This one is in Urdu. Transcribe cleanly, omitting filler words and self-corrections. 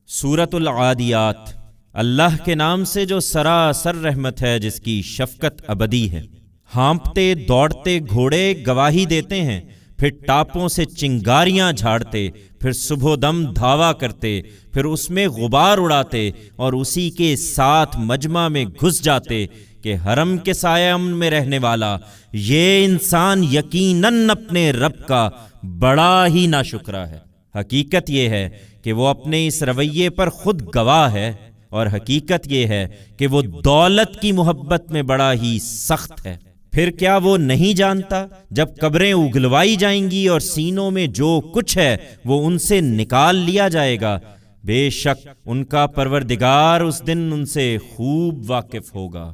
سورۃ العادیات۔ اللہ کے نام سے جو سراسر رحمت ہے، جس کی شفقت ابدی ہے۔ ہانپتے دوڑتے گھوڑے گواہی دیتے ہیں، پھر ٹاپوں سے چنگاریاں جھاڑتے، پھر صبح و دم دھاوا کرتے، پھر اس میں غبار اڑاتے اور اسی کے ساتھ مجمع میں گھس جاتے کہ حرم کے سایہ امن میں رہنے والا یہ انسان یقیناً اپنے رب کا بڑا ہی ناشکرا ہے۔ حقیقت یہ ہے کہ وہ اپنے اس رویے پر خود گواہ ہے، اور حقیقت یہ ہے کہ وہ دولت کی محبت میں بڑا ہی سخت ہے۔ پھر کیا وہ نہیں جانتا جب قبریں اگلوائی جائیں گی اور سینوں میں جو کچھ ہے وہ ان سے نکال لیا جائے گا، بے شک ان کا پروردگار اس دن ان سے خوب واقف ہوگا۔